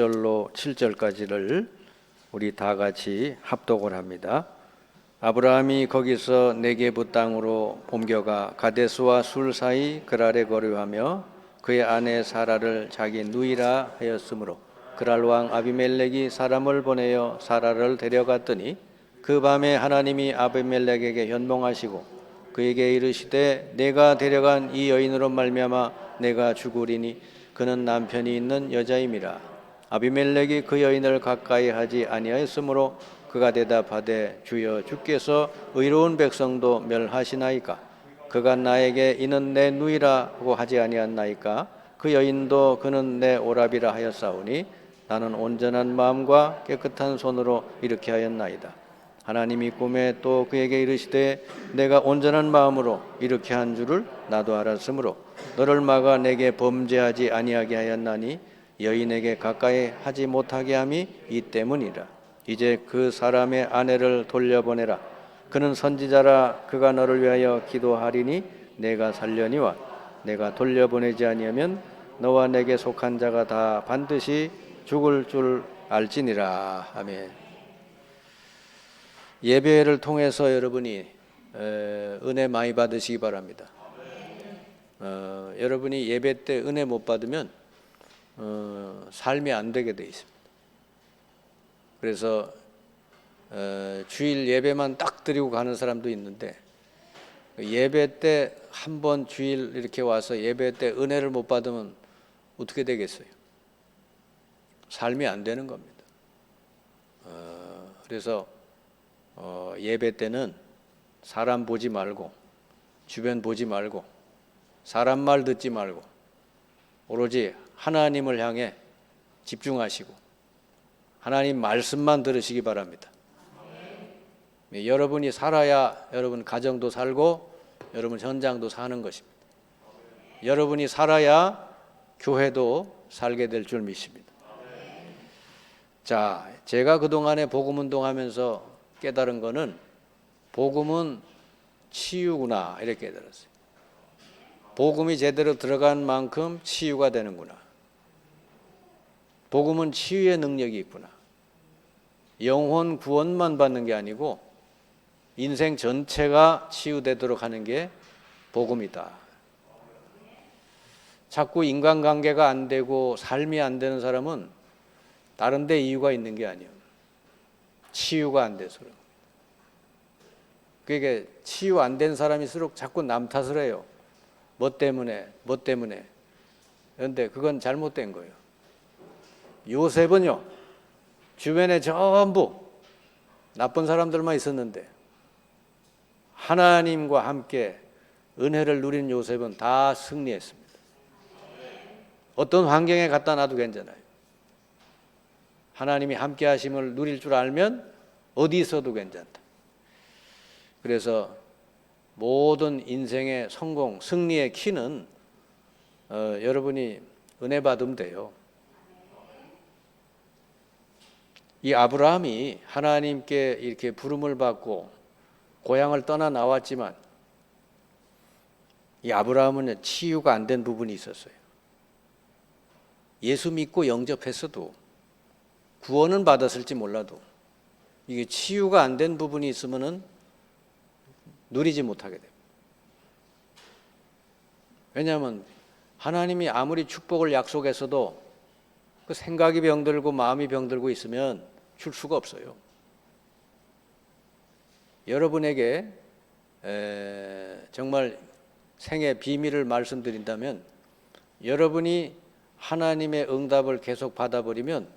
1절로 7절까지를 우리 다 같이 합독을 합니다. 아브라함이 거기서 네게부 땅으로 옮겨가 가데스와 술 사이 그랄에 거류하며 그의 아내 사라를 자기 누이라 하였으므로 그랄 왕 아비멜렉이 사람을 보내어 사라를 데려갔더니 그 밤에 하나님이 아비멜렉에게 현몽하시고 그에게 이르시되 내가 데려간 이 여인으로 말미암아 내가 죽으리니 그는 남편이 있는 여자임이라. 아비멜렉이 그 여인을 가까이 하지 아니하였으므로 그가 대답하되 주여 주께서 의로운 백성도 멸하시나이까. 그가 나에게 이는 내 누이라 하고 하지 아니하였나이까. 그 여인도 그는 내 오라비라 하였사오니 나는 온전한 마음과 깨끗한 손으로 이렇게 하였나이다. 하나님이 꿈에 또 그에게 이르시되 내가 온전한 마음으로 이렇게 한 줄을 나도 알았으므로 너를 막아 내게 범죄하지 아니하게 하였나니 여인에게 가까이 하지 못하게 함이 이 때문이라. 이제 그 사람의 아내를 돌려보내라. 그는 선지자라. 그가 너를 위하여 기도하리니 내가 살려니와 내가 돌려보내지 아니하면 너와 내게 속한 자가 다 반드시 죽을 줄 알지니라. 아멘. 예배를 통해서 여러분이 은혜 많이 받으시기 바랍니다. 여러분이 예배 때 은혜 못 받으면 삶이 안 되게 돼 있습니다. 그래서 주일 예배만 딱 드리고 가는 사람도 있는데 예배 때 한 번 주일 이렇게 와서 예배 때 은혜를 못 받으면 어떻게 되겠어요? 삶이 안 되는 겁니다. 그래서 예배 때는 사람 보지 말고 주변 보지 말고 사람 말 듣지 말고 오로지 하나님을 향해 집중하시고 하나님 말씀만 들으시기 바랍니다. 여러분이 살아야 여러분 가정도 살고 여러분 현장도 사는 것입니다. 여러분이 살아야 교회도 살게 될 줄 믿습니다. 자, 제가 그동안에 복음 운동하면서 깨달은 거는 복음은 치유구나 이렇게 깨달았어요. 복음이 제대로 들어간 만큼 치유가 되는구나. 복음은 치유의 능력이 있구나. 영혼 구원만 받는 게 아니고 인생 전체가 치유되도록 하는 게 복음이다. 자꾸 인간관계가 안 되고 삶이 안 되는 사람은 다른 데 이유가 있는 게 아니에요. 치유가 안 돼서 그런 겁니다. 그러니까 치유 안 된 사람일수록 자꾸 남 탓을 해요. 뭐 때문에. 그런데 그건 잘못된 거예요. 요셉은요, 주변에 전부 나쁜 사람들만 있었는데 하나님과 함께 은혜를 누린 요셉은 다 승리했습니다. 어떤 환경에 갖다 놔도 괜찮아요. 하나님이 함께 하심을 누릴 줄 알면 어디 있어도 괜찮다. 그래서 모든 인생의 성공, 승리의 키는 여러분이 은혜 받으면 돼요. 이 아브라함이 하나님께 이렇게 부름을 받고 고향을 떠나 나왔지만 이 아브라함은 치유가 안 된 부분이 있었어요. 예수 믿고 영접했어도 구원은 받았을지 몰라도 이게 치유가 안 된 부분이 있으면은 누리지 못하게 됩니다. 왜냐하면 하나님이 아무리 축복을 약속했어도 그 생각이 병들고 마음이 병들고 있으면 줄 수가 없어요. 여러분에게 정말 생애 비밀을 말씀드린다면 여러분이 하나님의 응답을 계속 받아버리면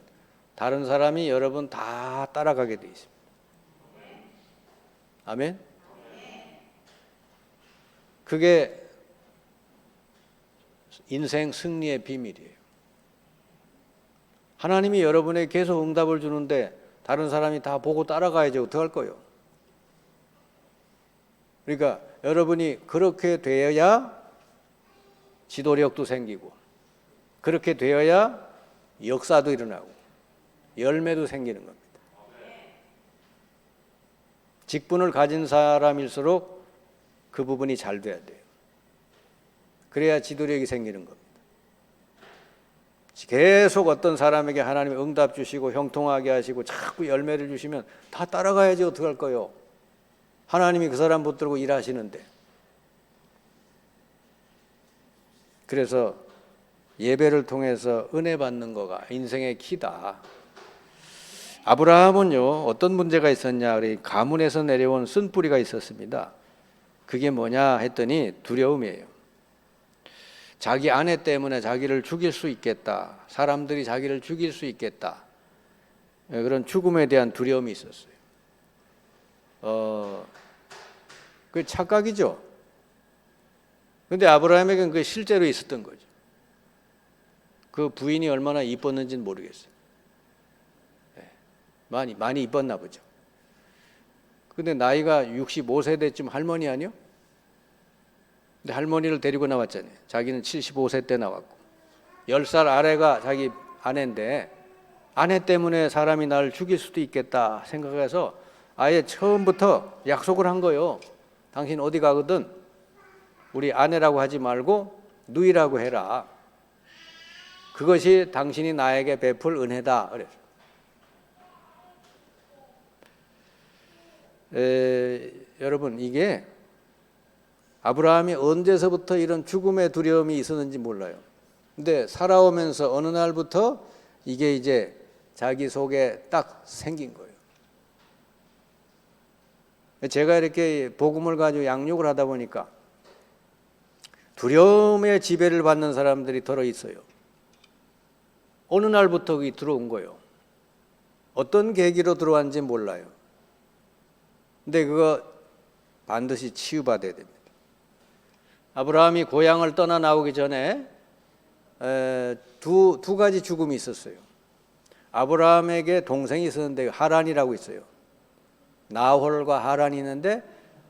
다른 사람이 여러분 다 따라가게 돼 있습니다. 아멘? 그게 인생 승리의 비밀이에요. 하나님이 여러분에게 계속 응답을 주는데 다른 사람이 다 보고 따라가야지 어떡할 거예요? 그러니까 여러분이 그렇게 되어야 지도력도 생기고 그렇게 되어야 역사도 일어나고 열매도 생기는 겁니다. 직분을 가진 사람일수록 그 부분이 잘 돼야 돼요. 그래야 지도력이 생기는 겁니다. 계속 어떤 사람에게 하나님이 응답 주시고 형통하게 하시고 자꾸 열매를 주시면 다 따라가야지 어떡할 거요. 하나님이 그 사람 붙들고 일하시는데. 그래서 예배를 통해서 은혜 받는 거가 인생의 키다. 아브라함은요, 어떤 문제가 있었냐, 우리 가문에서 내려온 쓴뿌리가 있었습니다. 그게 뭐냐 했더니 두려움이에요. 자기 아내 때문에 자기를 죽일 수 있겠다. 사람들이 자기를 죽일 수 있겠다. 그런 죽음에 대한 두려움이 있었어요. 그 착각이죠. 근데 아브라함에게는 그게 실제로 있었던 거죠. 그 부인이 얼마나 이뻤는지는 모르겠어요. 많이 이뻤나 보죠. 근데 나이가 65세 때쯤 할머니 아니요? 근데 할머니를 데리고 나왔잖아요. 자기는 75세 때 나왔고 10살 아래가 자기 아내인데 아내 때문에 사람이 나를 죽일 수도 있겠다 생각해서 아예 처음부터 약속을 한 거예요. 당신 어디 가거든 우리 아내라고 하지 말고 누이라고 해라. 그것이 당신이 나에게 베풀 은혜다. 그래서 여러분 이게 아브라함이 언제서부터 이런 죽음의 두려움이 있었는지 몰라요. 근데 살아오면서 어느 날부터 이게 이제 자기 속에 딱 생긴 거예요. 제가 이렇게 복음을 가지고 양육을 하다 보니까 두려움의 지배를 받는 사람들이 들어 있어요. 어느 날부터 그게 들어온 거예요. 어떤 계기로 들어왔는지 몰라요. 근데 그거 반드시 치유받아야 됩니다. 아브라함이 고향을 떠나 나오기 전에 두 가지 죽음이 있었어요. 아브라함에게 동생이 있었는데 하란이라고 있어요. 나홀과 하란이 있는데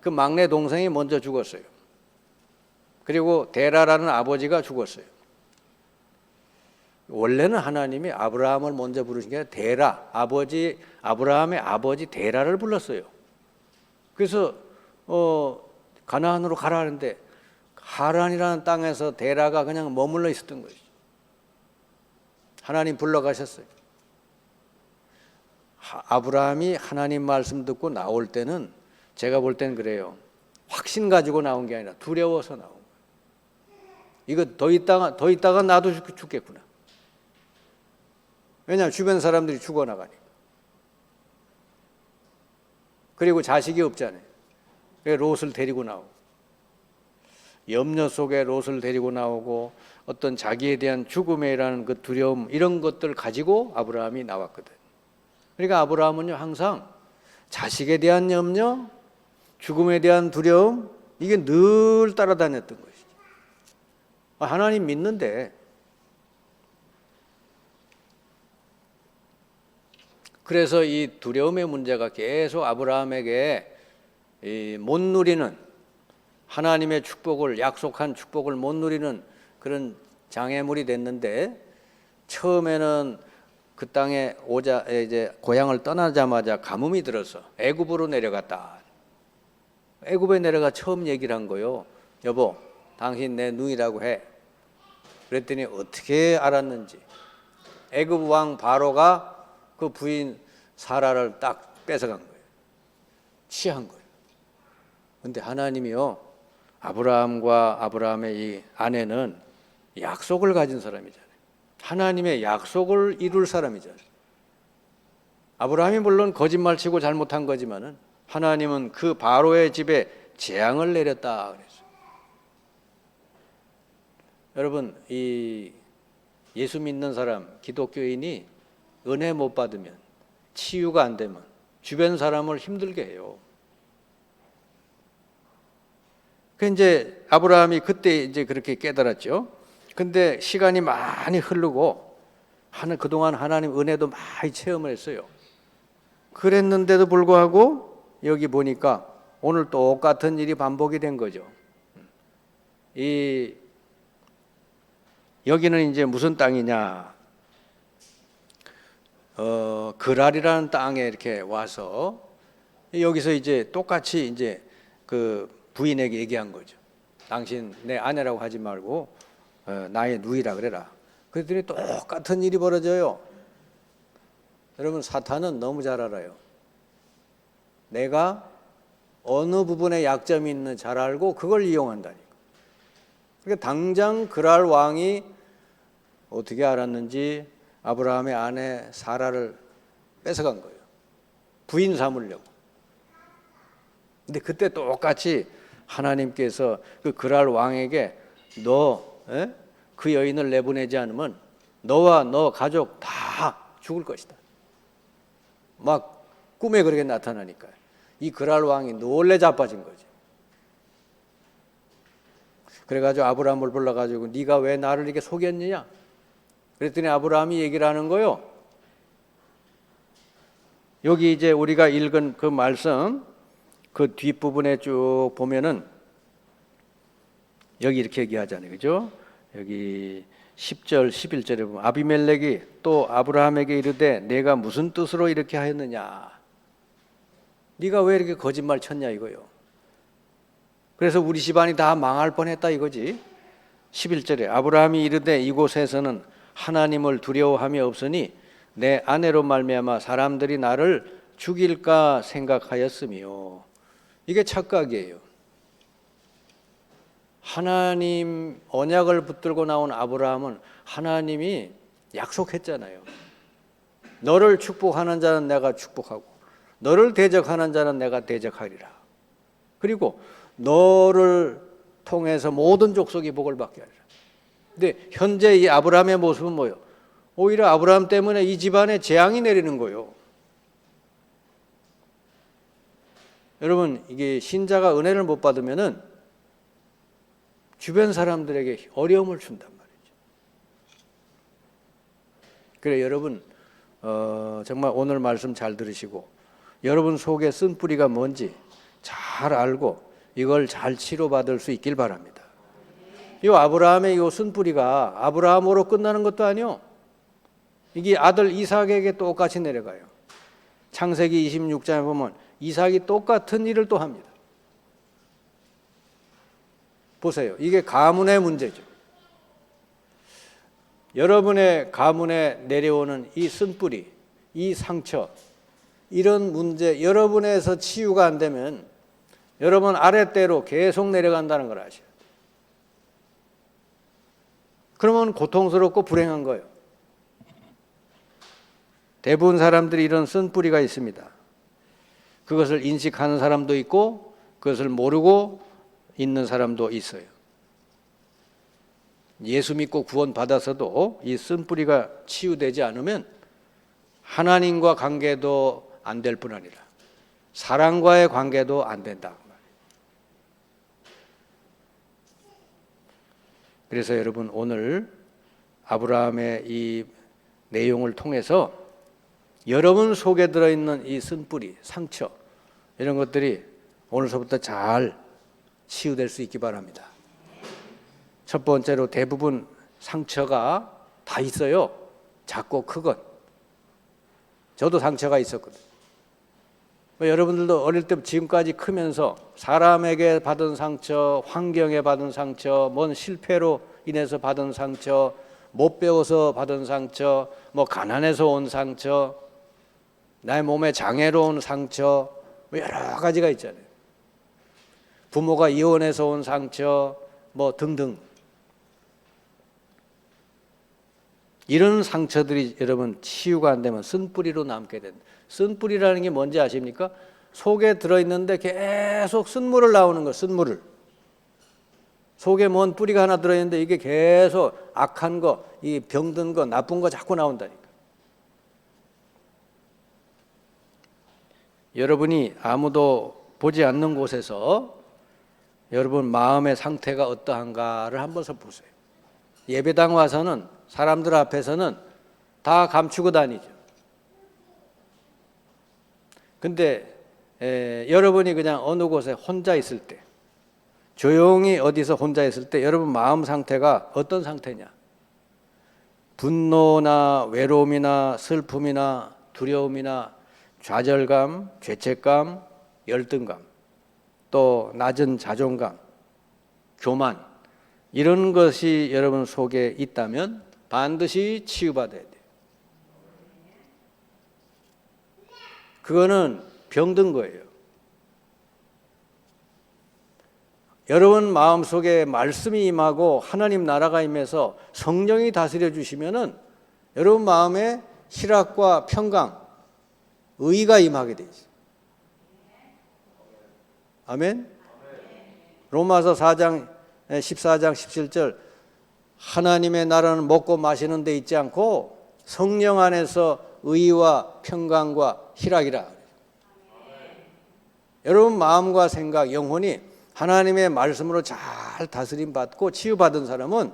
그 막내 동생이 먼저 죽었어요. 그리고 데라라는 아버지가 죽었어요. 원래는 하나님이 아브라함을 먼저 부르신 게 아니라 데라, 아브라함의 아버지 데라를 불렀어요. 그래서 가나안으로 가라 하는데 하란이라는 땅에서 데라가 그냥 머물러 있었던 것이죠. 하나님 불러가셨어요. 아브라함이 하나님 말씀 듣고 나올 때는 제가 볼 때는 그래요. 확신 가지고 나온 게 아니라 두려워서 나온 거예요. 이거 더 있다가 나도 죽겠구나. 왜냐하면 주변 사람들이 죽어나가니까. 그리고 자식이 없잖아요. 롯을 데리고 나오고. 염려 속에 롯을 데리고 나오고 어떤 자기에 대한 죽음이라는 그 두려움 이런 것들을 가지고 아브라함이 나왔거든. 그러니까 아브라함은요 항상 자식에 대한 염려, 죽음에 대한 두려움 이게 늘 따라다녔던 것이죠. 하나님 믿는데 그래서 이 두려움의 문제가 계속 아브라함에게 못 누리는 하나님의 축복을 약속한 축복을 못 누리는 그런 장애물이 됐는데 처음에는 그 땅에 이제 고향을 떠나자마자 가뭄이 들어서 애굽으로 내려갔다. 애굽에 내려가 처음 얘기를 한 거요. 여보, 당신 내 누이라고 해. 그랬더니 어떻게 알았는지 애굽 왕 바로가 그 부인 사라를 딱 뺏어간 거예요. 취한 거예요. 그런데 하나님이요. 아브라함과 아브라함의 이 아내는 약속을 가진 사람이잖아요. 하나님의 약속을 이룰 사람이잖아요. 아브라함이 물론 거짓말치고 잘못한 거지만은 하나님은 그 바로의 집에 재앙을 내렸다 그랬어요. 여러분, 이 예수 믿는 사람, 기독교인이 은혜 못 받으면 치유가 안 되면 주변 사람을 힘들게 해요. 그 이제 아브라함이 그때 이제 그렇게 깨달았죠. 근데 시간이 많이 흐르고 그동안 하나님 은혜도 많이 체험을 했어요. 그랬는데도 불구하고 여기 보니까 오늘 똑같은 일이 반복이 된 거죠. 여기는 이제 무슨 땅이냐? 그랄이라는 땅에 이렇게 와서 여기서 이제 똑같이 이제 그 부인에게 얘기한 거죠. 당신 내 아내라고 하지 말고 나의 누이라 그래라. 그랬더니 똑같은 일이 벌어져요. 여러분, 사탄은 너무 잘 알아요. 내가 어느 부분에 약점이 있는지 잘 알고 그걸 이용한다니까. 그러니까 당장 그랄 왕이 어떻게 알았는지 아브라함의 아내 사라를 뺏어간 거예요. 부인 삼으려고. 근데 그때 똑같이 하나님께서 그 그랄 왕에게 그 여인을 내보내지 않으면 너와 너 가족 다 죽을 것이다. 막 꿈에 그렇게 나타나니까요. 이 그랄 왕이 놀래 자빠진 거죠. 그래가지고 아브라함을 불러가지고 네가 왜 나를 이렇게 속였느냐? 그랬더니 아브라함이 얘기를 하는 거요. 여기 이제 우리가 읽은 그 말씀 그 뒷부분에 쭉 보면은 여기 이렇게 얘기하잖아요. 그죠? 여기 10절, 11절에 보면 아비멜렉이 또 아브라함에게 이르되 내가 무슨 뜻으로 이렇게 하였느냐? 네가 왜 이렇게 거짓말 쳤냐 이거요. 그래서 우리 집안이 다 망할 뻔했다 이거지. 11절에 아브라함이 이르되 이곳에서는 하나님을 두려워함이 없으니 내 아내로 말미암아 사람들이 나를 죽일까 생각하였으며. 이게 착각이에요. 하나님 언약을 붙들고 나온 아브라함은 하나님이 약속했잖아요. 너를 축복하는 자는 내가 축복하고 너를 대적하는 자는 내가 대적하리라. 그리고 너를 통해서 모든 족속이 복을 받게 하리라. 근데 현재 이 아브라함의 모습은 뭐예요? 오히려 아브라함 때문에 이 집안에 재앙이 내리는 거예요. 여러분, 이게 신자가 은혜를 못 받으면은 주변 사람들에게 어려움을 준단 말이죠. 그래 여러분, 정말 오늘 말씀 잘 들으시고 여러분 속에 쓴 뿌리가 뭔지 잘 알고 이걸 잘 치료받을 수 있길 바랍니다. 이 아브라함의 이 쓴 뿌리가 아브라함으로 끝나는 것도 아니요. 이게 아들 이삭에게 똑같이 내려가요. 창세기 26장에 보면 이삭이 똑같은 일을 또 합니다. 보세요. 이게 가문의 문제죠. 여러분의 가문에 내려오는 이 쓴뿌리, 이 상처, 이런 문제 여러분에서 치유가 안 되면 여러분 아랫대로 계속 내려간다는 걸 아셔야 돼요. 그러면 고통스럽고 불행한 거예요. 대부분 사람들이 이런 쓴뿌리가 있습니다. 그것을 인식하는 사람도 있고 그것을 모르고 있는 사람도 있어요. 예수 믿고 구원 받아서도 이 쓴뿌리가 치유되지 않으면 하나님과 관계도 안 될 뿐 아니라 사랑과의 관계도 안 된다. 그래서 여러분 오늘 아브라함의 이 내용을 통해서 여러분 속에 들어있는 이 쓴뿌리, 상처 이런 것들이 오늘서부터 잘 치유될 수 있기 바랍니다. 첫 번째로 대부분 상처가 다 있어요. 작고 크건. 저도 상처가 있었거든요. 여러분들도 어릴 때 지금까지 크면서 사람에게 받은 상처, 환경에 받은 상처, 뭔 실패로 인해서 받은 상처, 못 배워서 받은 상처, 뭐 가난해서 온 상처, 나의 몸에 장애로 온 상처, 여러 가지가 있잖아요. 부모가 이혼해서 온 상처, 뭐 등등. 이런 상처들이 여러분 치유가 안 되면 쓴뿌리로 남게 된다. 쓴뿌리라는 게 뭔지 아십니까? 속에 들어있는데 계속 쓴물을 나오는 거예요. 쓴물을. 속에 뭔 뿌리가 하나 들어있는데 이게 계속 악한 거, 이 병든 거, 나쁜 거 자꾸 나온다니까. 여러분이 아무도 보지 않는 곳에서 여러분 마음의 상태가 어떠한가를 한번 보세요. 예배당 와서는 사람들 앞에서는 다 감추고 다니죠. 근데 여러분이 그냥 어느 곳에 혼자 있을 때, 조용히 어디서 혼자 있을 때 여러분 마음 상태가 어떤 상태냐? 분노나 외로움이나 슬픔이나 두려움이나 좌절감, 죄책감, 열등감, 또 낮은 자존감, 교만 이런 것이 여러분 속에 있다면 반드시 치유받아야 돼요. 그거는 병든 거예요. 여러분 마음속에 말씀이 임하고 하나님 나라가 임해서 성령이 다스려 주시면은 여러분 마음에 희락과 평강, 의가 임하게 되죠. 아멘. 로마서 4장 14장 17절 하나님의 나라는 먹고 마시는 데 있지 않고 성령 안에서 의와 평강과 희락이라. 여러분 마음과 생각, 영혼이 하나님의 말씀으로 잘 다스림 받고 치유받은 사람은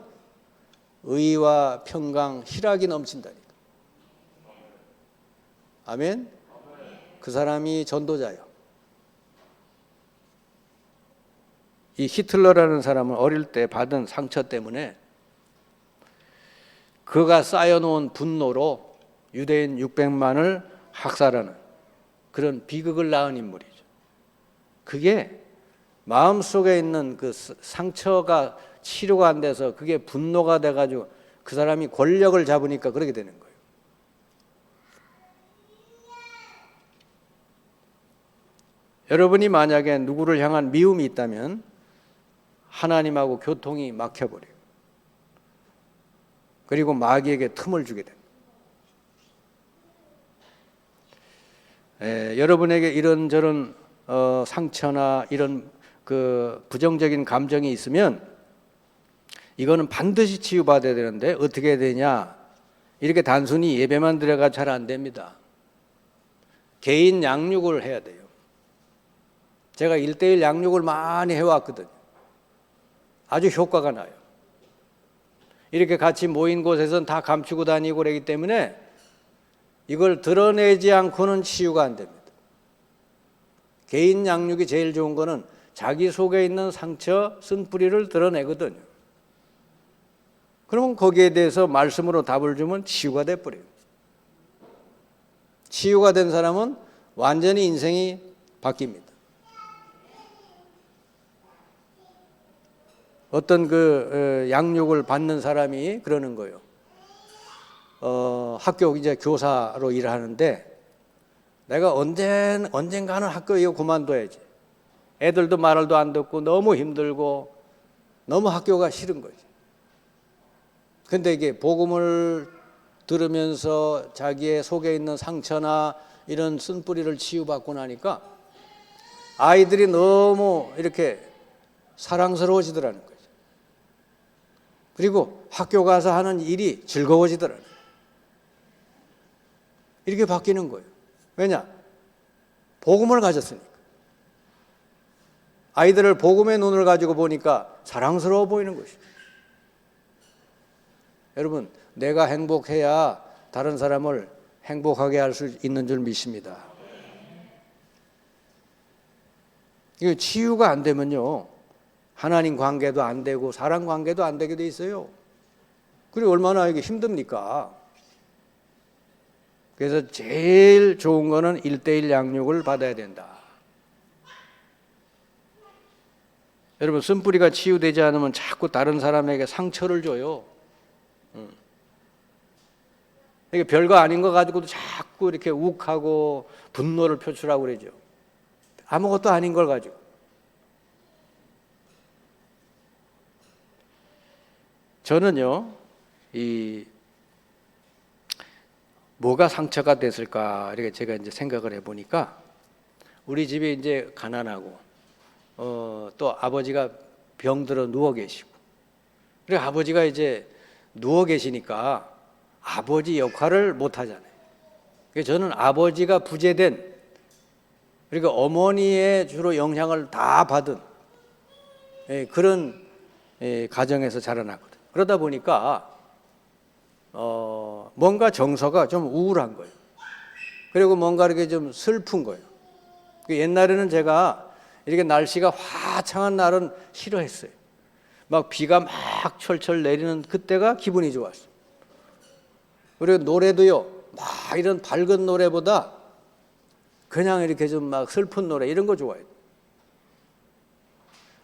의와 평강, 희락이 넘친다니까. 아멘. 그 사람이 전도자요. 이 히틀러라는 사람은 어릴 때 받은 상처 때문에 그가 쌓여놓은 분노로 유대인 600만을 학살하는 그런 비극을 낳은 인물이죠. 그게 마음속에 있는 그 상처가 치료가 안 돼서 그게 분노가 돼가지고 그 사람이 권력을 잡으니까 그렇게 되는 거예요. 여러분이 만약에 누구를 향한 미움이 있다면 하나님하고 교통이 막혀버려요. 그리고 마귀에게 틈을 주게 됩니다. 여러분에게 이런저런 상처나 이런 그 부정적인 감정이 있으면 이거는 반드시 치유받아야 되는데 어떻게 해야 되냐? 이렇게 단순히 예배만 드려가 잘 안 됩니다. 개인 양육을 해야 돼요. 제가 1:1 양육을 많이 해왔거든요. 아주 효과가 나요. 이렇게 같이 모인 곳에서는 다 감추고 다니고 그러기 때문에 이걸 드러내지 않고는 치유가 안 됩니다. 개인 양육이 제일 좋은 거는 자기 속에 있는 상처, 쓴뿌리를 드러내거든요. 그러면 거기에 대해서 말씀으로 답을 주면 치유가 돼버려요. 치유가 된 사람은 완전히 인생이 바뀝니다. 어떤 그 양육을 받는 사람이 그러는 거예요. 학교 이제 교사로 일을 하는데 내가 언젠가는 학교 이거 그만둬야지. 애들도 말을도 안 듣고 너무 힘들고 너무 학교가 싫은 거지. 근데 이게 복음을 들으면서 자기의 속에 있는 상처나 이런 쓴뿌리를 치유받고 나니까 아이들이 너무 이렇게 사랑스러워지더라는 거죠. 그리고 학교 가서 하는 일이 즐거워지더라는 거예요. 이렇게 바뀌는 거예요. 왜냐? 복음을 가졌으니까. 아이들을 복음의 눈을 가지고 보니까 사랑스러워 보이는 것이죠. 여러분, 내가 행복해야 다른 사람을 행복하게 할 수 있는 줄 믿습니다. 이거 치유가 안 되면요, 하나님 관계도 안 되고 사람 관계도 안 되게 돼 있어요. 그리고 얼마나 이게 힘듭니까? 그래서 제일 좋은 거는 1:1 양육을 받아야 된다. 여러분, 쓴뿌리가 치유되지 않으면 자꾸 다른 사람에게 상처를 줘요. 이게 별거 아닌 거 가지고도 자꾸 이렇게 욱하고 분노를 표출하고 그러죠. 아무것도 아닌 걸 가지고. 저는요, 뭐가 상처가 됐을까 이렇게 제가 이제 생각을 해보니까 우리 집이 이제 가난하고 또 아버지가 병들어 누워 계시고, 그리고 아버지가 이제 누워 계시니까 아버지 역할을 못 하잖아요. 그래서 저는 아버지가 부재된, 그리고 어머니의 주로 영향을 다 받은 그런 가정에서 자라났거든요. 그러다 보니까 뭔가 정서가 좀 우울한 거예요. 그리고 뭔가 이렇게 좀 슬픈 거예요. 옛날에는 제가 이렇게 날씨가 화창한 날은 싫어했어요. 막 비가 막 철철 내리는 그때가 기분이 좋았어요. 그리고 노래도요, 막 이런 밝은 노래보다 그냥 이렇게 좀 막 슬픈 노래 이런 거 좋아해요.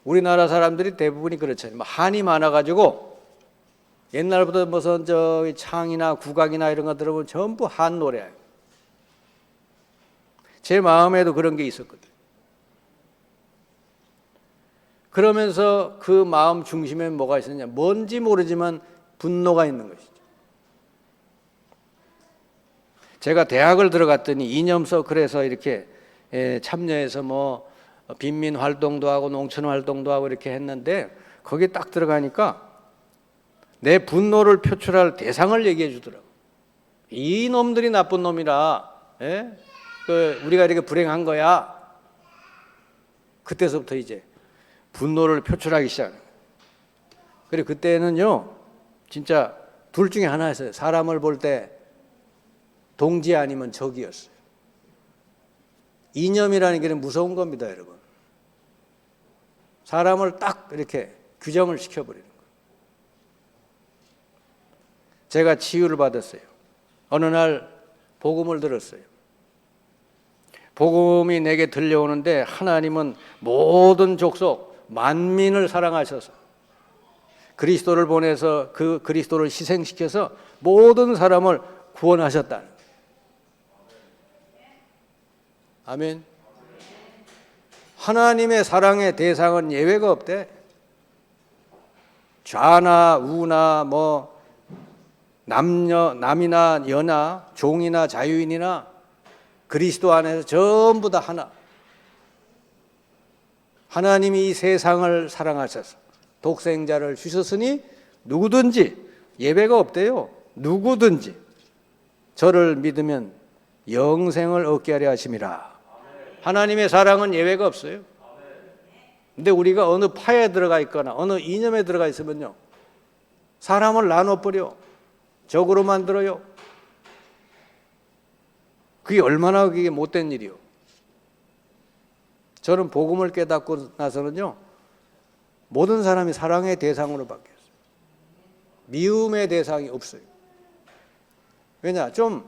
우리나라 사람들이 대부분이 그렇잖아요. 한이 많아가지고 옛날부터 무슨 저 창이나 국악이나 이런 거 들어보면 전부 한 노래예요. 제 마음에도 그런 게 있었거든요. 그러면서 그 마음 중심에 뭐가 있었냐? 뭔지 모르지만 분노가 있는 것이죠. 제가 대학을 들어갔더니 이념서 그래서 이렇게 참여해서 뭐 빈민 활동도 하고 농촌 활동도 하고 이렇게 했는데 거기 딱 들어가니까 내 분노를 표출할 대상을 얘기해 주더라고. 이 놈들이 나쁜 놈이라, 우리가 이렇게 불행한 거야. 그때서부터 이제 분노를 표출하기 시작해요. 그리고 그때는요, 진짜 둘 중에 하나였어요. 사람을 볼 때 동지 아니면 적이었어요. 이념이라는 게 무서운 겁니다, 여러분. 사람을 딱 이렇게 규정을 시켜버리는 거예요. 제가 치유를 받았어요. 어느 날 복음을 들었어요. 복음이 내게 들려오는데 하나님은 모든 족속, 만민을 사랑하셔서 그리스도를 보내서 그 그리스도를 희생시켜서 모든 사람을 구원하셨다는 거예요. 아멘. 하나님의 사랑의 대상은 예외가 없대. 좌나 우나 뭐 남이나 여나 종이나 자유인이나 그리스도 안에서 전부 다 하나. 하나님이 이 세상을 사랑하셔서 독생자를 주셨으니 누구든지 예외가 없대요. 누구든지 저를 믿으면 영생을 얻게 하려 하심이라. 하나님의 사랑은 예외가 없어요. 근데 우리가 어느 파에 들어가 있거나 어느 이념에 들어가 있으면요, 사람을 나눠버려. 적으로 만들어요. 그게 얼마나 그게 못된 일이요. 저는 복음을 깨닫고 나서는요, 모든 사람이 사랑의 대상으로 바뀌었어요. 미움의 대상이 없어요. 왜냐? 좀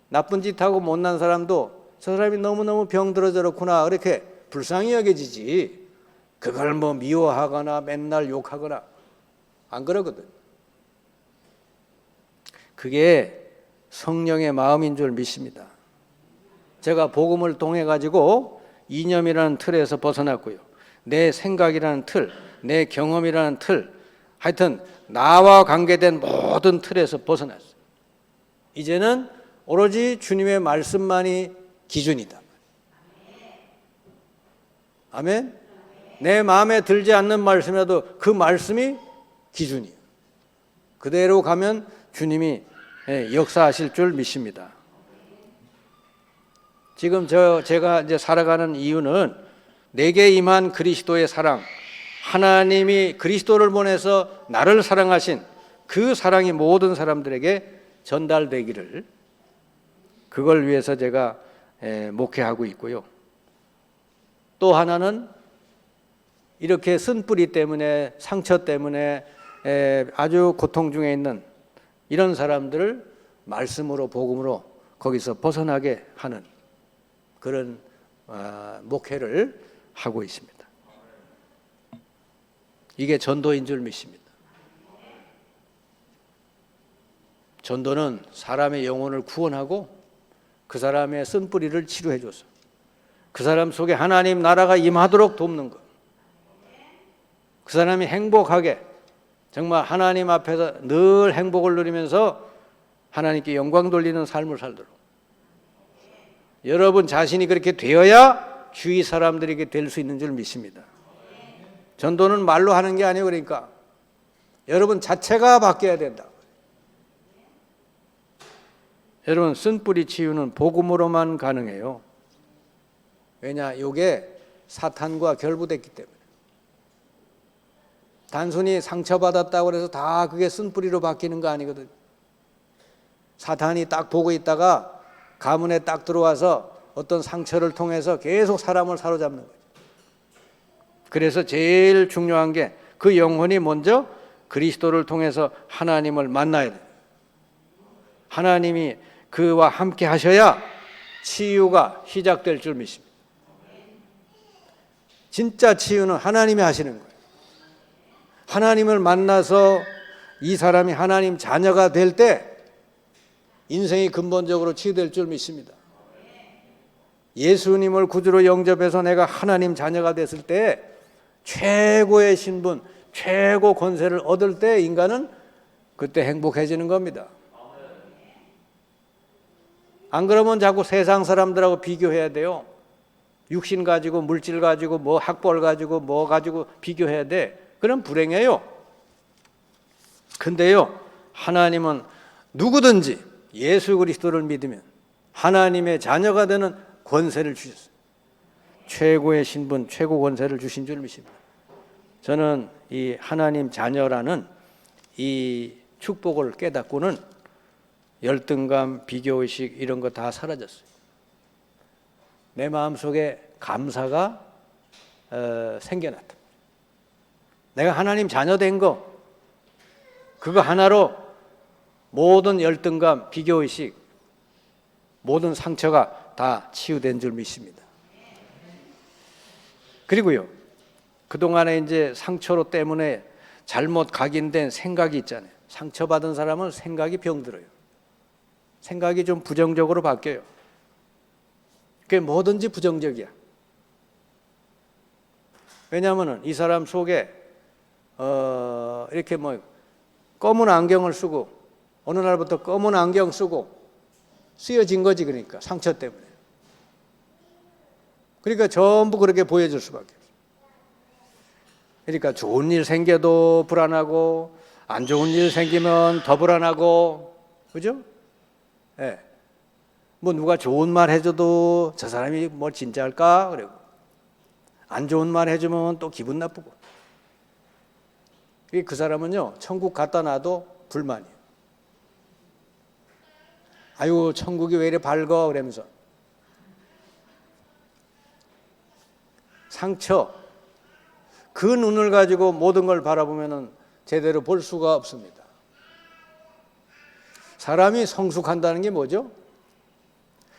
나쁜 짓 하고 못난 사람도 저 사람이 너무너무 병들어 저렇구나 이렇게 불쌍히 여겨지지, 그걸 뭐 미워하거나 맨날 욕하거나 안 그러거든. 그게 성령의 마음인 줄 믿습니다. 제가 복음을 통해 가지고 이념이라는 틀에서 벗어났고요. 내 생각이라는 틀, 내 경험이라는 틀, 하여튼 나와 관계된 모든 틀에서 벗어났어요. 이제는 오로지 주님의 말씀만이 기준이다. 아멘? 내 마음에 들지 않는 말씀이라도 그 말씀이 기준이에요. 그대로 가면 주님이 역사하실 줄 믿습니다. 지금 제가 이제 살아가는 이유는 내게 임한 그리스도의 사랑, 하나님이 그리스도를 보내서 나를 사랑하신 그 사랑이 모든 사람들에게 전달되기를, 그걸 위해서 제가 목회하고 있고요. 또 하나는 이렇게 쓴뿌리 때문에, 상처 때문에 아주 고통 중에 있는 이런 사람들을 말씀으로, 복음으로 거기서 벗어나게 하는 그런 목회를 하고 있습니다. 이게 전도인 줄 믿습니다. 전도는 사람의 영혼을 구원하고 그 사람의 쓴뿌리를 치료해 줘서 그 사람 속에 하나님 나라가 임하도록 돕는 것. 그 사람이 행복하게, 정말 하나님 앞에서 늘 행복을 누리면서 하나님께 영광 돌리는 삶을 살도록. 여러분 자신이 그렇게 되어야 주위 사람들에게 될 수 있는 줄 믿습니다. 전도는 말로 하는 게 아니에요. 그러니까 여러분 자체가 바뀌어야 된다. 여러분, 쓴뿌리 치유는 복음으로만 가능해요. 왜냐? 이게 사탄과 결부됐기 때문에. 단순히 상처받았다고 해서 다 그게 쓴뿌리로 바뀌는 거 아니거든. 사탄이 딱 보고 있다가 가문에 딱 들어와서 어떤 상처를 통해서 계속 사람을 사로잡는 거죠. 그래서 제일 중요한 게 그 영혼이 먼저 그리스도를 통해서 하나님을 만나야 돼요. 하나님이 그와 함께 하셔야 치유가 시작될 줄 믿습니다. 진짜 치유는 하나님이 하시는 거예요. 하나님을 만나서 이 사람이 하나님 자녀가 될 때 인생이 근본적으로 치유될 줄 믿습니다. 예수님을 구주로 영접해서 내가 하나님 자녀가 됐을 때 최고의 신분, 최고 권세를 얻을 때 인간은 그때 행복해지는 겁니다. 안 그러면 자꾸 세상 사람들하고 비교해야 돼요. 육신 가지고, 물질 가지고, 뭐 학벌 가지고, 뭐 가지고 비교해야 돼. 그럼 불행해요. 근데요, 하나님은 누구든지 예수 그리스도를 믿으면 하나님의 자녀가 되는 권세를 주셨어요. 최고의 신분, 최고 권세를 주신 줄 믿습니다. 저는 이 하나님 자녀라는 이 축복을 깨닫고는 열등감, 비교의식 이런 거 다 사라졌어요. 내 마음속에 감사가 생겨났다. 내가 하나님 자녀 된 거, 그거 하나로 모든 열등감, 비교의식, 모든 상처가 다 치유된 줄 믿습니다. 그리고요, 그동안에 이제 상처로 때문에 잘못 각인된 생각이 있잖아요. 상처받은 사람은 생각이 병들어요. 생각이 좀 부정적으로 바뀌어요. 그게 뭐든지 부정적이야. 왜냐하면 이 사람 속에 이렇게 뭐 검은 안경을 쓰고 어느 날부터 검은 안경 쓰고 쓰여진 거지. 그러니까 상처 때문에. 그러니까 전부 그렇게 보여줄 수밖에 없어요. 그러니까 좋은 일 생겨도 불안하고 안 좋은 일 생기면 더 불안하고, 그죠? 예. 뭐 누가 좋은 말 해줘도 저 사람이 뭘 진짜 할까? 그리고 안 좋은 말 해주면 또 기분 나쁘고. 그 사람은요, 천국 갖다 놔도 불만이에요. 아유, 천국이 왜 이래 밝어? 그러면서. 상처, 그 눈을 가지고 모든 걸 바라보면 제대로 볼 수가 없습니다. 사람이 성숙한다는 게 뭐죠?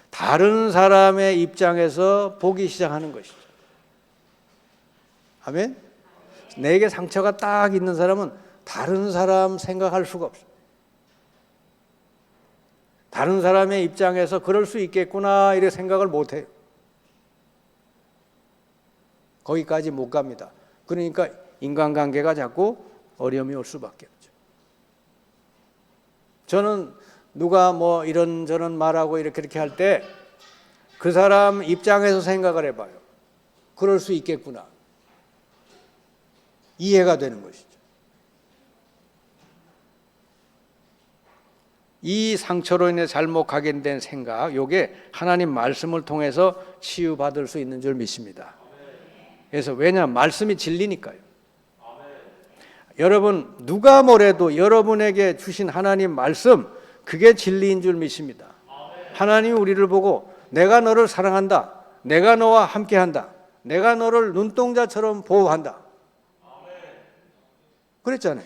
다른 사람의 입장에서 보기 시작하는 것이죠. 아멘? 내게 상처가 딱 있는 사람은 다른 사람 생각할 수가 없어요. 다른 사람의 입장에서 그럴 수 있겠구나 이렇게 생각을 못해요. 거기까지 못 갑니다. 그러니까 인간관계가 자꾸 어려움이 올 수밖에 없죠. 저는 누가 뭐 이런저런 말하고 이렇게 할 때 그 사람 입장에서 생각을 해봐요. 그럴 수 있겠구나. 이해가 되는 것이죠. 이 상처로 인해 잘못 각인된 생각, 요게 하나님 말씀을 통해서 치유받을 수 있는 줄 믿습니다. 그래서 왜냐? 말씀이 진리니까요. 여러분, 누가 뭐래도 여러분에게 주신 하나님 말씀, 그게 진리인 줄 믿습니다. 하나님이 우리를 보고 내가 너를 사랑한다. 내가 너와 함께한다. 내가 너를 눈동자처럼 보호한다. 그랬잖아요.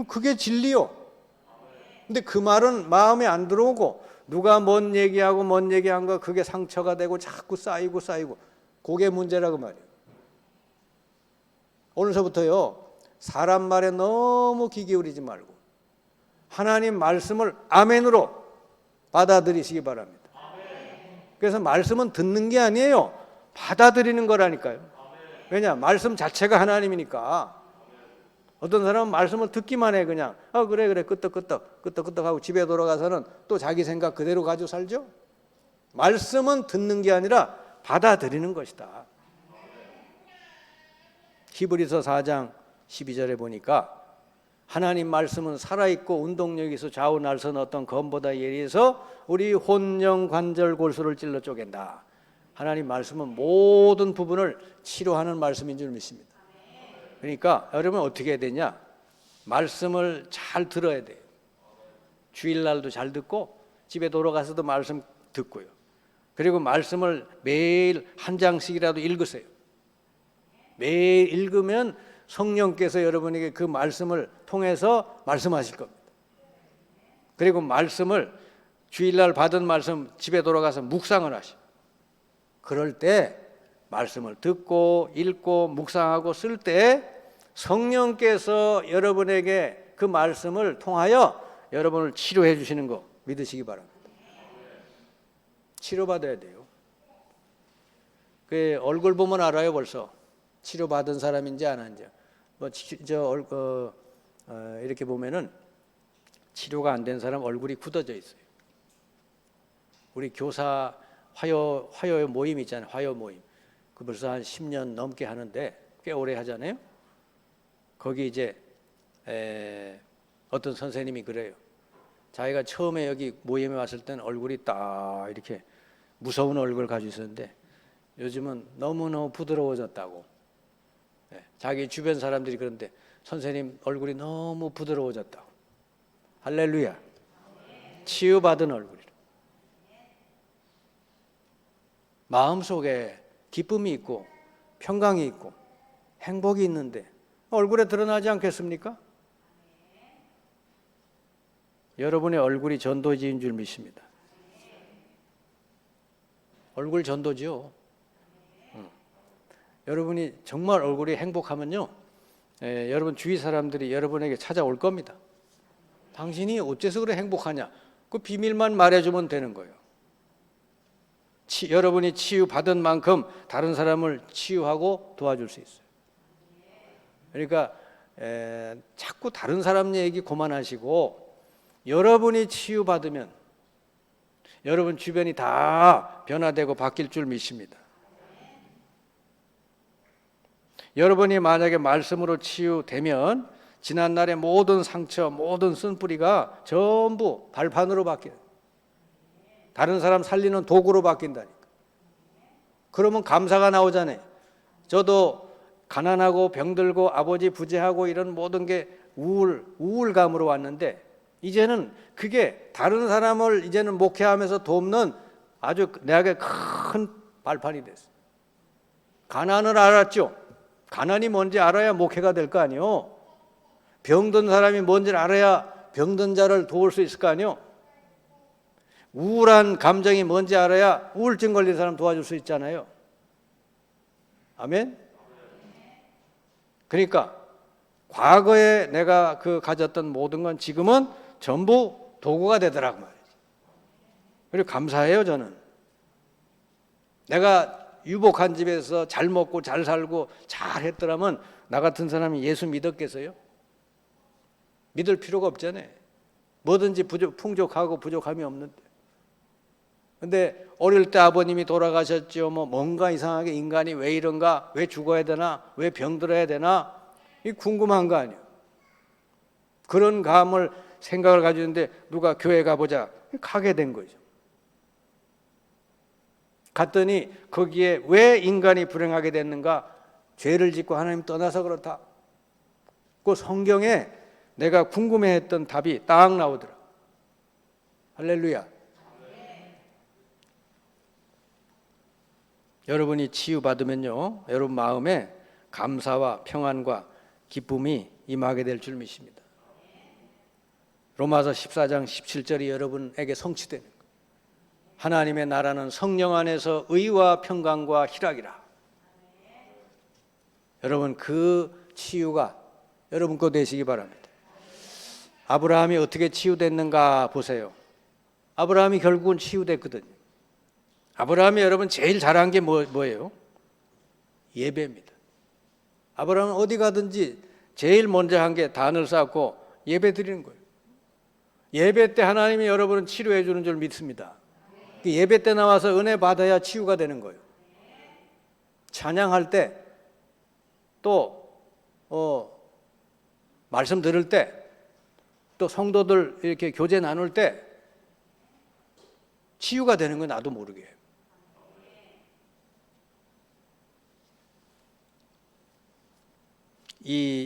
그게 진리요. 근데 그 말은 마음에 안 들어오고 누가 뭔 얘기하고 뭔 얘기한 거 그게 상처가 되고 자꾸 쌓이고 그게 문제라고 말이에요. 오늘서부터요, 사람 말에 너무 귀 기울이지 말고 하나님 말씀을 아멘으로 받아들이시기 바랍니다. 그래서 말씀은 듣는 게 아니에요. 받아들이는 거라니까요. 왜냐? 말씀 자체가 하나님이니까. 어떤 사람은 말씀을 듣기만 해. 그냥 그래 끄떡끄떡 하고 집에 돌아가서는 또 자기 생각 그대로 가지고 살죠. 말씀은 듣는 게 아니라 받아들이는 것이다. 히브리서 4장 12절에 보니까 하나님 말씀은 살아있고 운동력이 있어 좌우 날선 어떤 검보다 예리해서 우리 혼령 관절 골수를 찔러 쪼갠다. 하나님 말씀은 모든 부분을 치료하는 말씀인 줄 믿습니다. 그러니까 여러분 어떻게 해야 되냐? 말씀을 잘 들어야 돼요. 주일날도 잘 듣고 집에 돌아가서도 말씀 듣고요. 그리고 말씀을 매일 한 장씩이라도 읽으세요. 매일 읽으면 성령께서 여러분에게 그 말씀을 통해서 말씀하실 겁니다. 그리고 말씀을 주일날 받은 말씀 집에 돌아가서 묵상을 하시고, 그럴 때 말씀을 듣고 읽고 묵상하고 쓸 때 성령께서 여러분에게 그 말씀을 통하여 여러분을 치료해 주시는 거 믿으시기 바랍니다. 치료받아야 돼요. 그 얼굴 보면 알아요 벌써. 치료받은 사람인지 안 한지. 이렇게 보면은 치료가 안 된 사람 얼굴이 굳어져 있어요. 우리 교사 화요 모임 있잖아요. 화요 모임. 그 벌써 한 10년 넘게 하는데 꽤 오래 하잖아요. 거기 이제 어떤 선생님이 그래요. 자기가 처음에 여기 모임에 왔을 때는 얼굴이 딱 이렇게 무서운 얼굴 가지고 있었는데 요즘은 너무너무 부드러워졌다고. 자기 주변 사람들이 그런데 선생님 얼굴이 너무 부드러워졌다고. 할렐루야. 치유받은 얼굴이라. 마음속에 기쁨이 있고 평강이 있고 행복이 있는데 얼굴에 드러나지 않겠습니까? 여러분의 얼굴이 전도지인 줄 믿습니다. 얼굴 전도지요. 여러분이 정말 얼굴이 행복하면요, 여러분 주위 사람들이 여러분에게 찾아올 겁니다. 당신이 어째서 그래 행복하냐? 그 비밀만 말해주면 되는 거예요. 여러분이 치유받은 만큼 다른 사람을 치유하고 도와줄 수 있어요. 그러니까 자꾸 다른 사람 얘기 그만하시고 여러분이 치유받으면 여러분 주변이 다 변화되고 바뀔 줄 믿습니다. 여러분이 만약에 말씀으로 치유되면 지난날의 모든 상처, 모든 쓴뿌리가 전부 발판으로 바뀌어요. 다른 사람 살리는 도구로 바뀐다니까. 그러면 감사가 나오잖아요. 저도 가난하고 병들고 아버지 부재하고 이런 모든 게 우울감으로 왔는데 이제는 그게 다른 사람을 이제는 목회하면서 돕는 아주 내게 큰 발판이 됐어요. 가난을 알았죠. 가난이 뭔지 알아야 목회가 될 거 아니에요. 병든 사람이 뭔지 알아야 병든 자를 도울 수 있을 거 아니에요. 우울한 감정이 뭔지 알아야 우울증 걸린 사람 도와줄 수 있잖아요. 아멘? 그러니까 과거에 내가 가졌던 모든 건 지금은 전부 도구가 되더라고 말이지. 그리고 감사해요 저는. 내가 유복한 집에서 잘 먹고 잘 살고 잘 했더라면 나 같은 사람이 예수 믿었겠어요? 믿을 필요가 없잖아요. 뭐든지 풍족하고 부족함이 없는데. 근데 어릴 때 아버님이 돌아가셨죠. 뭔가 이상하게 인간이 왜 이런가? 왜 죽어야 되나? 왜 병들어야 되나? 이 궁금한 거 아니에요. 그런 감을 생각을 가지는데 누가 교회 가보자 가게 된 거죠. 갔더니 거기에 왜 인간이 불행하게 됐는가? 죄를 짓고 하나님 떠나서 그렇다. 그 성경에 내가 궁금해했던 답이 딱 나오더라. 할렐루야. 여러분이 치유받으면요, 여러분 마음에 감사와 평안과 기쁨이 임하게 될 줄 믿습니다. 로마서 14장 17절이 여러분에게 성취되는 거예요. 하나님의 나라는 성령 안에서 의와 평강과 희락이라. 여러분 그 치유가 여러분 거 되시기 바랍니다. 아브라함이 어떻게 치유됐는가 보세요. 아브라함이 결국은 치유됐거든요. 아브라함이 여러분 제일 잘한 게 뭐예요? 예배입니다. 아브라함은 어디 가든지 제일 먼저 한 게 단을 쌓고 예배 드리는 거예요. 예배 때 하나님이 여러분을 치료해 주는 줄 믿습니다. 예배 때 나와서 은혜 받아야 치유가 되는 거예요. 찬양할 때 또 말씀 들을 때 또 성도들 이렇게 교제 나눌 때 치유가 되는 건 나도 모르게.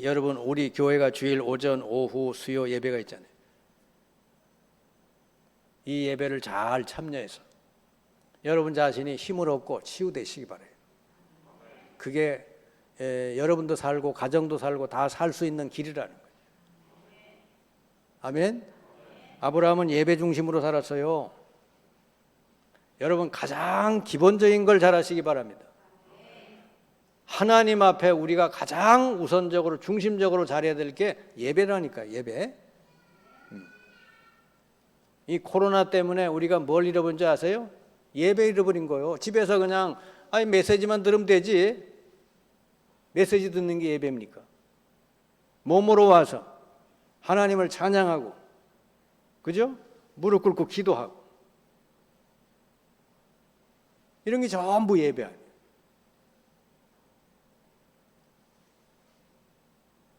여러분 우리 교회가 주일 오전 오후 수요 예배가 있잖아요. 이 예배를 잘 참여해서 여러분 자신이 힘을 얻고 치유되시기 바라요. 그게 여러분도 살고 가정도 살고 다 살 수 있는 길이라는 거예요. 아멘. 아브라함은 예배 중심으로 살았어요. 여러분 가장 기본적인 걸 잘 하시기 바랍니다. 하나님 앞에 우리가 가장 우선적으로 중심적으로 잘해야 될 게 예배라니까, 예배. 이 코로나 때문에 우리가 뭘 잃어버린지 아세요? 예배 잃어버린 거예요. 집에서 그냥 메시지만 들으면 되지. 메시지 듣는 게 예배입니까? 몸으로 와서 하나님을 찬양하고, 그죠? 무릎 꿇고 기도하고, 이런 게 전부 예배 아니에요.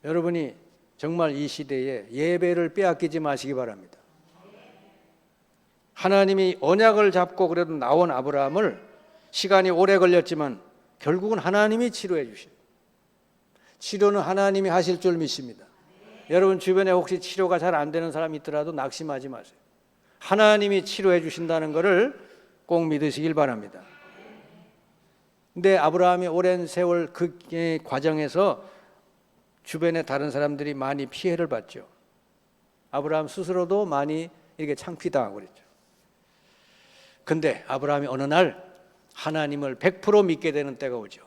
여러분이 정말 이 시대에 예배를 빼앗기지 마시기 바랍니다. 하나님이 언약을 잡고 그래도 나온 아브라함을 시간이 오래 걸렸지만 결국은 하나님이 치료해 주셔요. 치료는 하나님이 하실 줄 믿습니다. 여러분 주변에 혹시 치료가 잘 안 되는 사람이 있더라도 낙심하지 마세요. 하나님이 치료해 주신다는 것을 꼭 믿으시길 바랍니다. 근데 아브라함이 오랜 세월 그 과정에서 주변에 다른 사람들이 많이 피해를 봤죠. 아브라함 스스로도 많이 이렇게 창피당하고 그랬죠. 근데 아브라함이 어느 날 하나님을 100% 믿게 되는 때가 오죠.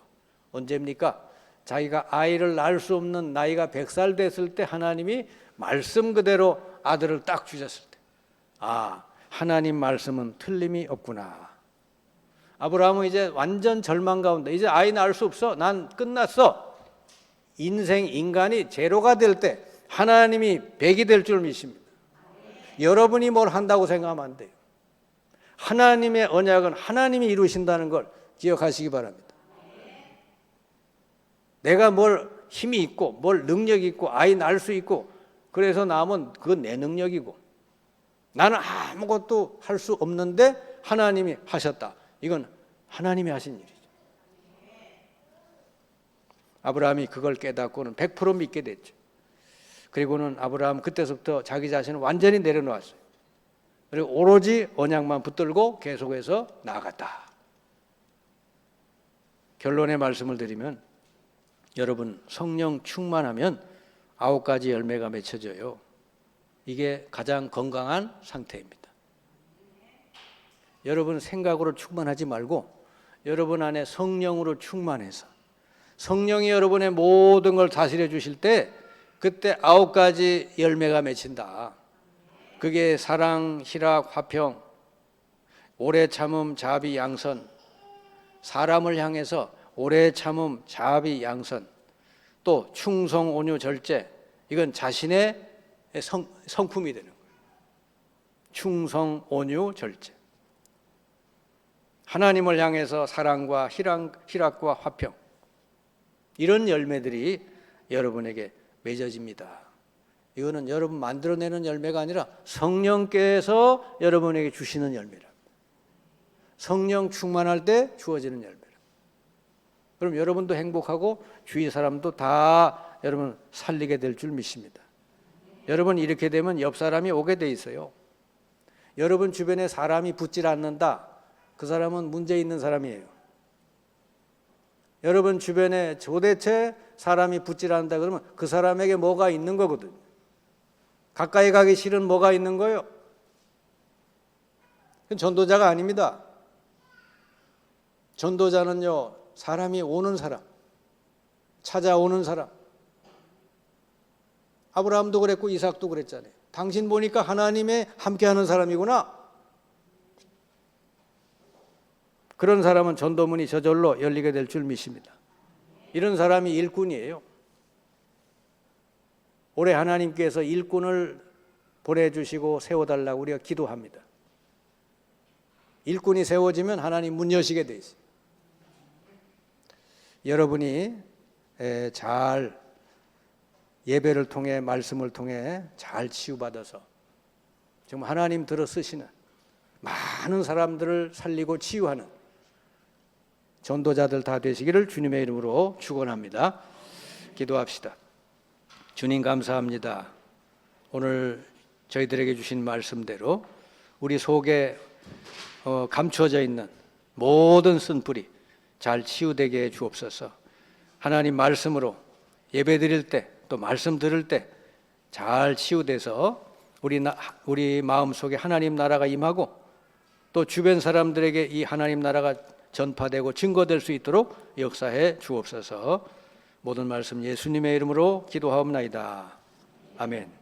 언제입니까? 자기가 아이를 낳을 수 없는 나이가 100살 됐을 때 하나님이 말씀 그대로 아들을 딱 주셨을 때, 아, 하나님 말씀은 틀림이 없구나. 아브라함은 이제 완전 절망 가운데, 이제 아이 낳을 수 없어, 난 끝났어. 인간이 제로가 될 때 하나님이 100이 될 줄 믿습니다. 여러분이 뭘 한다고 생각하면 안 돼요. 하나님의 언약은 하나님이 이루신다는 걸 기억하시기 바랍니다. 내가 뭘 힘이 있고 뭘 능력이 있고 아이 낳을 수 있고 그래서 낳으면 그건 내 능력이고, 나는 아무것도 할 수 없는데 하나님이 하셨다. 이건 하나님이 하신 일이죠. 아브라함이 그걸 깨닫고는 100% 믿게 됐죠. 그리고는 아브라함 그때서부터 자기 자신을 완전히 내려놓았어요. 그리고 오로지 언약만 붙들고 계속해서 나아갔다. 결론의 말씀을 드리면, 여러분 성령 충만하면 9가지 열매가 맺혀져요. 이게 가장 건강한 상태입니다. 여러분 생각으로 충만하지 말고 여러분 안에 성령으로 충만해서 성령이 여러분의 모든 걸 다스려 주실 때 그때 9가지 열매가 맺힌다. 그게 사랑, 희락, 화평, 오래 참음, 자비, 양선. 사람을 향해서 오래 참음, 자비, 양선. 또 충성, 온유, 절제. 이건 자신의 성품이 되는 거예요. 충성, 온유, 절제. 하나님을 향해서 사랑과 희락과 화평. 이런 열매들이 여러분에게 맺어집니다. 이거는 여러분 만들어내는 열매가 아니라 성령께서 여러분에게 주시는 열매랍니다. 성령 충만할 때 주어지는 열매랍니다. 그럼 여러분도 행복하고 주위 사람도 다 여러분 살리게 될 줄 믿습니다. 여러분 이렇게 되면 옆 사람이 오게 돼 있어요. 여러분 주변에 사람이 붙질 않는다. 그 사람은 문제 있는 사람이에요. 여러분 주변에 도대체 사람이 붙질 않는다 그러면 그 사람에게 뭐가 있는 거거든요. 가까이 가기 싫은 뭐가 있는 거예요. 그건 전도자가 아닙니다. 전도자는요, 사람이 오는 사람, 찾아오는 사람. 아브라함도 그랬고 이삭도 그랬잖아요. 당신 보니까 하나님의 함께하는 사람이구나. 그런 사람은 전도문이 저절로 열리게 될 줄 믿습니다. 이런 사람이 일꾼이에요. 올해 하나님께서 일꾼을 보내주시고 세워달라고 우리가 기도합니다. 일꾼이 세워지면 하나님 문 여시게 돼 있어요. 여러분이 잘 예배를 통해 말씀을 통해 잘 치유받아서 정말 하나님 들어 쓰시는 많은 사람들을 살리고 치유하는 전도자들 다 되시기를 주님의 이름으로 축원합니다. 기도합시다. 주님 감사합니다. 오늘 저희들에게 주신 말씀대로 우리 속에 감추어져 있는 모든 쓴뿌리 잘 치유되게 해 주옵소서. 하나님 말씀으로 예배 드릴 때 또 말씀 들을 때 잘 치유돼서 우리 마음 속에 하나님 나라가 임하고 또 주변 사람들에게 이 하나님 나라가 전파되고 증거될 수 있도록 역사해 주옵소서. 모든 말씀 예수님의 이름으로 기도하옵나이다. 아멘.